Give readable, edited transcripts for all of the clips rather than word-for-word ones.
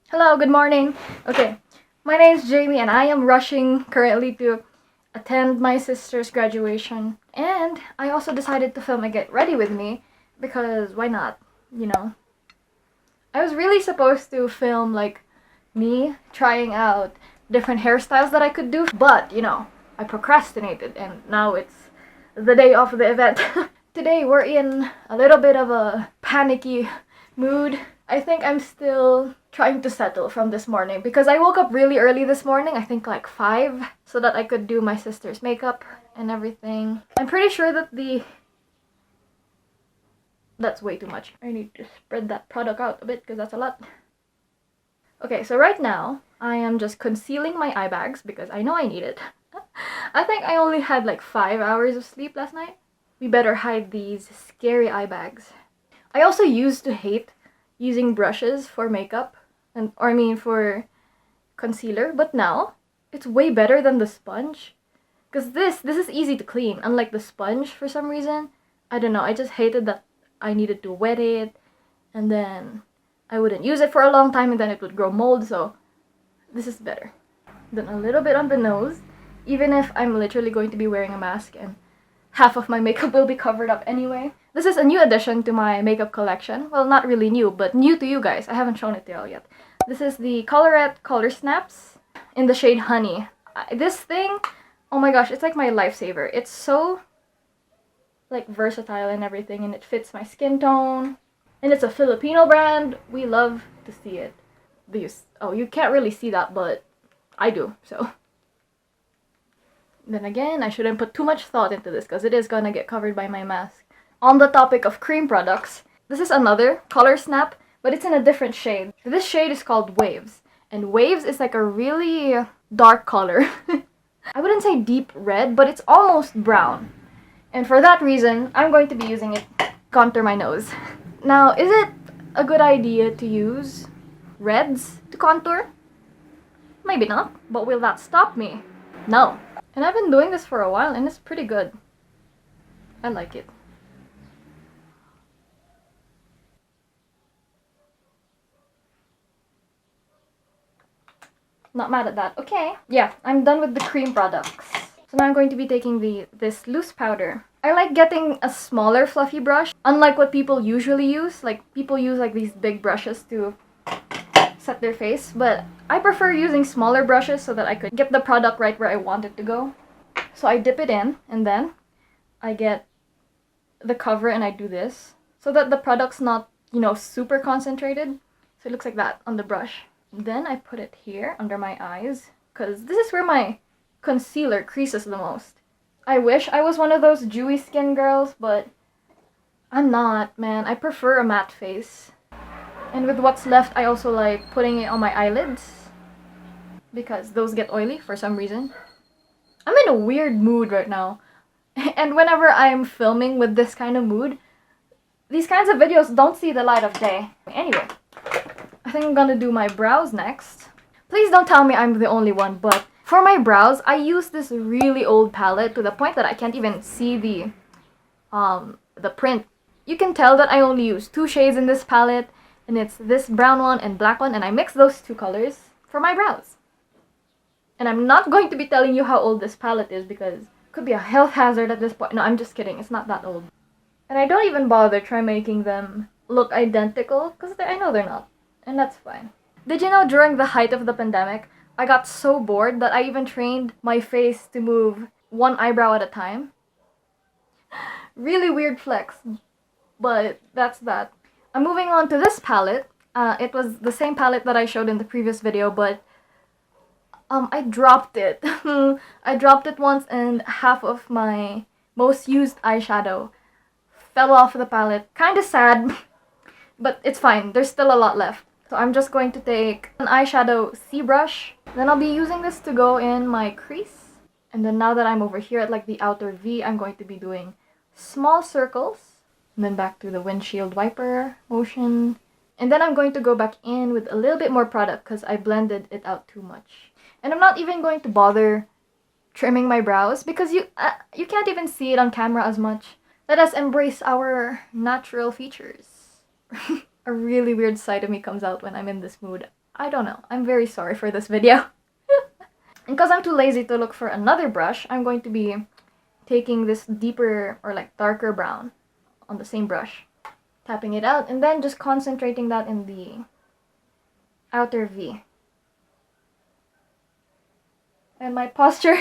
Hello, good morning. Okay, my name is Jamie and I am rushing currently to attend my sister's graduation. And I also decided to film a Get Ready With Me because why not, you know? I was really supposed to film like me trying out different hairstyles that I could do, but I procrastinated and now it's the day of the event. Today we're in a little bit of a panicky mood. I think I'm still trying to settle from this morning because I woke up really early this morning, I think like 5, so that I could do my sister's makeup and everything. I'm pretty sure that that's way too much. I need to spread that product out a bit because that's a lot. Okay, so right now, I am just concealing my eye bags because I know I need it. I think I only had like 5 hours of sleep last night. We better hide these scary eye bags. I also used to hate using brushes for makeup, for concealer, but now it's way better than the sponge. Because this is easy to clean, unlike the sponge for some reason. I don't know, I just hated that I needed to wet it, and then I wouldn't use it for a long time, and then it would grow mold, so this is better. Then a little bit on the nose, even if I'm literally going to be wearing a mask and half of my makeup will be covered up anyway. This is a new addition to my makeup collection. Well, not really new, but new to you guys. I haven't shown it to y'all yet. This is the Colorette Color Snaps in the shade Honey. This thing, oh my gosh, it's like my lifesaver. It's so like versatile and everything, and it fits my skin tone. And it's a Filipino brand. We love to see it. You can't really see that, but I do, so. Then again, I shouldn't put too much thought into this because it is gonna get covered by my mask. On the topic of cream products, this is another Color Snap, but it's in a different shade. This shade is called Waves, and Waves is like a really dark color. I wouldn't say deep red, but it's almost brown. And for that reason, I'm going to be using it to contour my nose. Now, is it a good idea to use reds to contour? Maybe not, but will that stop me? No. And I've been doing this for a while and it's pretty good. I like it. Not mad at that. Okay. Yeah, I'm done with the cream products. So now I'm going to be taking this loose powder. I like getting a smaller fluffy brush, unlike what people usually use. Like, people use like these big brushes to set their face, but I prefer using smaller brushes so that I could get the product right where I want it to go. So I dip it in, and then I get the cover and I do this so that the product's not, super concentrated. So it looks like that on the brush. Then I put it here under my eyes because this is where my concealer creases the most. I wish I was one of those dewy skin girls, but I'm not, man. I prefer a matte face. And with what's left, I also like putting it on my eyelids because those get oily for some reason. I'm in a weird mood right now. And whenever I'm filming with this kind of mood, these kinds of videos don't see the light of day. Anyway, I think I'm gonna do my brows next. Please don't tell me I'm the only one, but for my brows, I use this really old palette to the point that I can't even see the print. You can tell that I only use 2 shades in this palette, and it's this brown one and black one, and I mix those 2 colors for my brows. And I'm not going to be telling you how old this palette is because it could be a health hazard at this point. No, I'm just kidding. It's not that old. And I don't even bother try making them look identical because I know they're not. And that's fine. Did you know during the height of the pandemic, I got so bored that I even trained my face to move one eyebrow at a time? Really weird flex, but that's that. I'm moving on to this palette. It was the same palette that I showed in the previous video, but I dropped it. I dropped it once and half of my most used eyeshadow fell off the palette. Kinda sad, but it's fine. There's still a lot left. So I'm just going to take an eyeshadow C brush. Then I'll be using this to go in my crease. And then now that I'm over here at like the outer V, I'm going to be doing small circles. And then back to the windshield wiper motion. And then I'm going to go back in with a little bit more product because I blended it out too much. And I'm not even going to bother trimming my brows because you can't even see it on camera as much. Let us embrace our natural features. A really weird side of me comes out when I'm in this mood. I don't know. I'm very sorry for this video. And because I'm too lazy to look for another brush, I'm going to be taking this deeper or like darker brown on the same brush, tapping it out, and then just concentrating that in the outer V. And my posture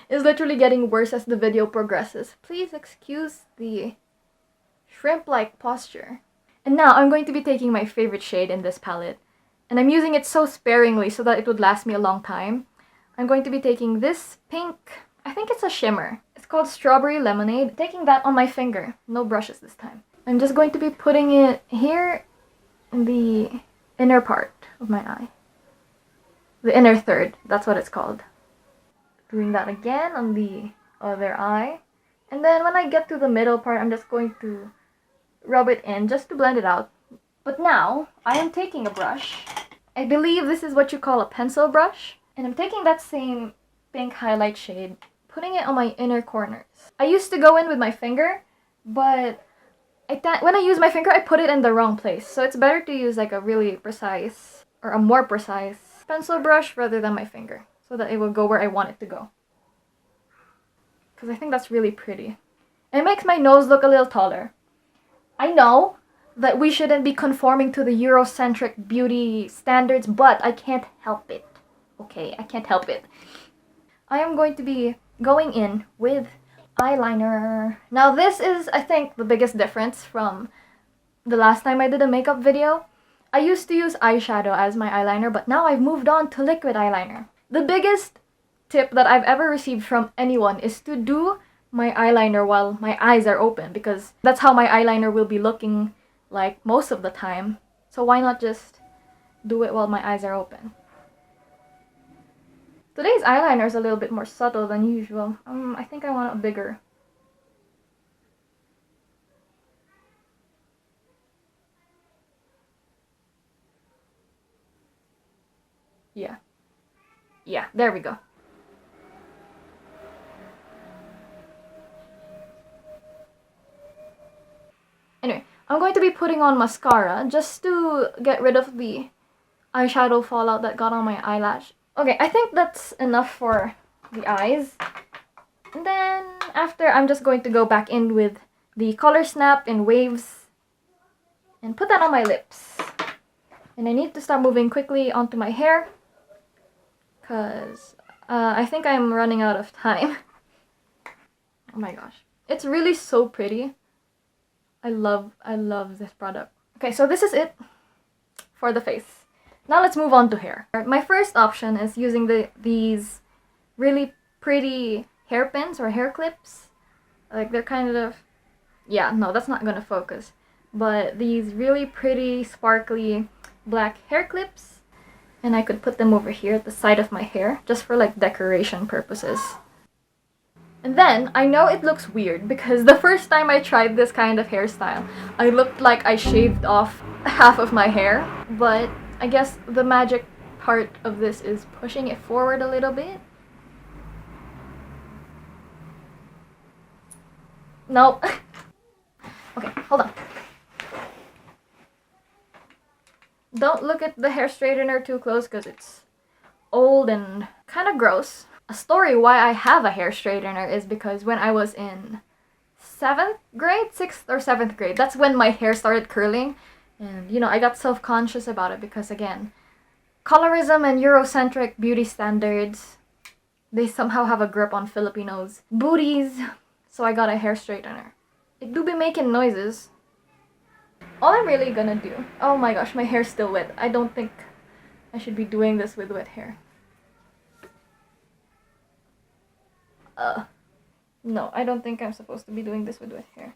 is literally getting worse as the video progresses. Please excuse the shrimp-like posture. And now I'm going to be taking my favorite shade in this palette. And I'm using it so sparingly so that it would last me a long time. I'm going to be taking this pink, I think it's a shimmer. It's called Strawberry Lemonade. Taking that on my finger. No brushes this time. I'm just going to be putting it here in the inner part of my eye. The inner third, that's what it's called. Doing that again on the other eye. And then when I get to the middle part, I'm just going to rub it in just to blend it out. But now, I am taking a brush. I believe this is what you call a pencil brush. And I'm taking that same pink highlight shade, putting it on my inner corners. I used to go in with my finger, but when I use my finger, I put it in the wrong place. So it's better to use like a really precise, or a more precise pencil brush rather than my finger, so that it will go where I want it to go. Because I think that's really pretty. It makes my nose look a little taller. I know that we shouldn't be conforming to the Eurocentric beauty standards, but I can't help it. Okay, I can't help it. I am going to be going in with eyeliner. Now this is, I think, the biggest difference from the last time I did a makeup video. I used to use eyeshadow as my eyeliner, but now I've moved on to liquid eyeliner. The biggest tip that I've ever received from anyone is to do my eyeliner while my eyes are open, because that's how my eyeliner will be looking like most of the time. So why not just do it while my eyes are open? Today's eyeliner is a little bit more subtle than usual. I think I want it bigger. Yeah. Yeah, there we go. Anyway, I'm going to be putting on mascara just to get rid of the eyeshadow fallout that got on my eyelash. Okay, I think that's enough for the eyes. And then after, I'm just going to go back in with the Color Snap in Waves and put that on my lips. And I need to start moving quickly onto my hair, because I think I'm running out of time. Oh my gosh. It's really so pretty. I love this product. Okay, so this is it for the face. Now let's move on to hair. My first option is using these really pretty hairpins or hair clips. Like they're kind of, yeah, no, that's not gonna focus. But these really pretty, sparkly black hair clips. And I could put them over here at the side of my hair, just for like decoration purposes. And then, I know it looks weird, because the first time I tried this kind of hairstyle, I looked like I shaved off half of my hair. But I guess the magic part of this is pushing it forward a little bit. Nope. Okay, hold on. Don't look at the hair straightener too close because it's old and kind of gross. A story why I have a hair straightener is because when I was in 7th grade, 6th or 7th grade, that's when my hair started curling. And, you know, I got self-conscious about it because, again, colorism and Eurocentric beauty standards, they somehow have a grip on Filipinos' booties. So I got a hair straightener. It do be making noises. All I'm really gonna do... Oh my gosh, my hair's still wet. I don't think I should be doing this with wet hair. No, I don't think I'm supposed to be doing this with wet hair.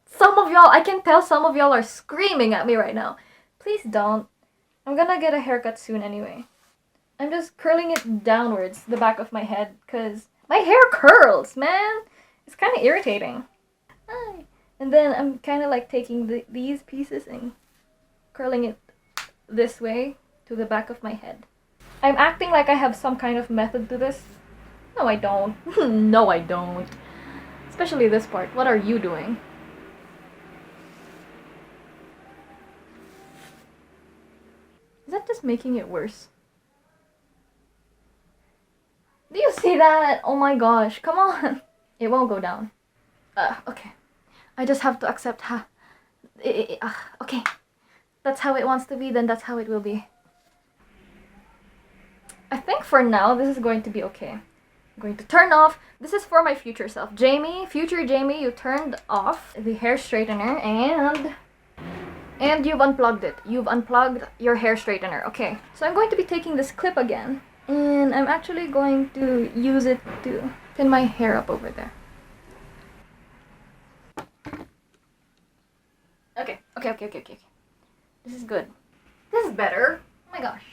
Some of y'all, I can tell some of y'all are screaming at me right now. Please don't. I'm gonna get a haircut soon anyway. I'm just curling it downwards, the back of my head, because my hair curls, man! It's kind of irritating. Hi. And then I'm kind of like taking these pieces and curling it this way to the back of my head. I'm acting like I have some kind of method to this. No, I don't. No, I don't. Especially this part. What are you doing? just making it worse. Do you see that? Oh my gosh, come on. It won't go down. Okay. I just have to accept okay. That's how it wants to be, then that's how it will be. I think for now, this is going to be okay. I'm going to turn off. This is for my future self. Jamie, future Jamie, you turned off the hair straightener and you've unplugged it. You've unplugged your hair straightener. Okay. So I'm going to be taking this clip again. And I'm actually going to use it to pin my hair up over there. Okay. This is good. This is better. Oh my gosh.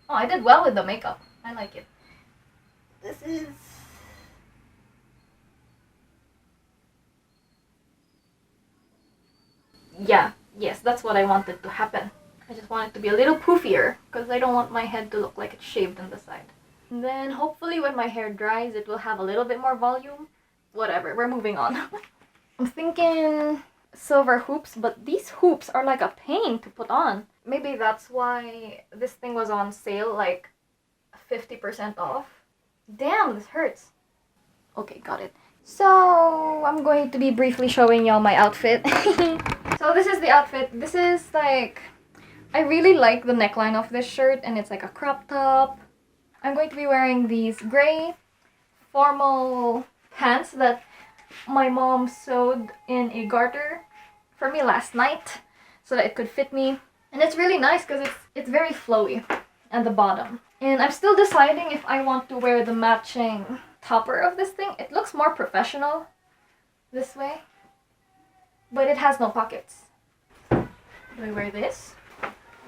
Oh, I did well with the makeup. I like it. This is... Yeah, yes, that's what I wanted to happen. I just want it to be a little poofier because I don't want my head to look like it's shaved on the side. And then hopefully when my hair dries, it will have a little bit more volume. Whatever, we're moving on. I'm thinking silver hoops, but these hoops are like a pain to put on. Maybe that's why this thing was on sale, like 50% off. Damn, this hurts. Okay, got it. So I'm going to be briefly showing y'all my outfit. So this is the outfit. This is like, I really like the neckline of this shirt, and it's like a crop top. I'm going to be wearing these gray formal pants that my mom sewed in a garter for me last night so that it could fit me. And it's really nice because it's very flowy at the bottom. And I'm still deciding if I want to wear the matching topper of this thing. It looks more professional this way, but it has no pockets. Do I wear this?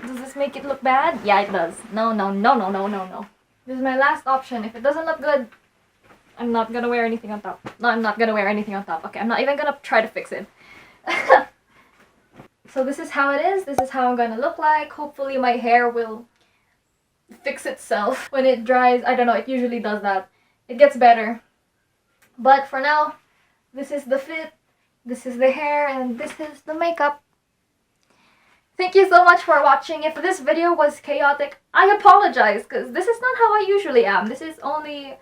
Does this make it look bad? Yeah, it does. No. This is my last option. If it doesn't look good, I'm not gonna wear anything on top. No, I'm not gonna wear anything on top. Okay, I'm not even gonna try to fix it. So this is how it is. This is how I'm gonna look like. Hopefully my hair will fix itself when it dries. I don't know, it usually does that. It gets better. But for now, this is the fit, this is the hair, and this is the makeup. Thank you so much for watching. If this video was chaotic, I apologize because this is not how I usually am. This is only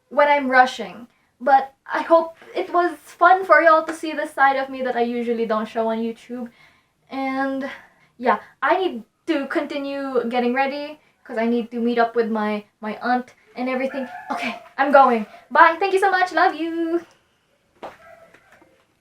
when I'm rushing. But I hope it was fun for y'all to see this side of me that I usually don't show on YouTube. And yeah, I need to continue getting ready because I need to meet up with my aunt and everything. Okay, I'm going. Bye. Thank you so much. Love you.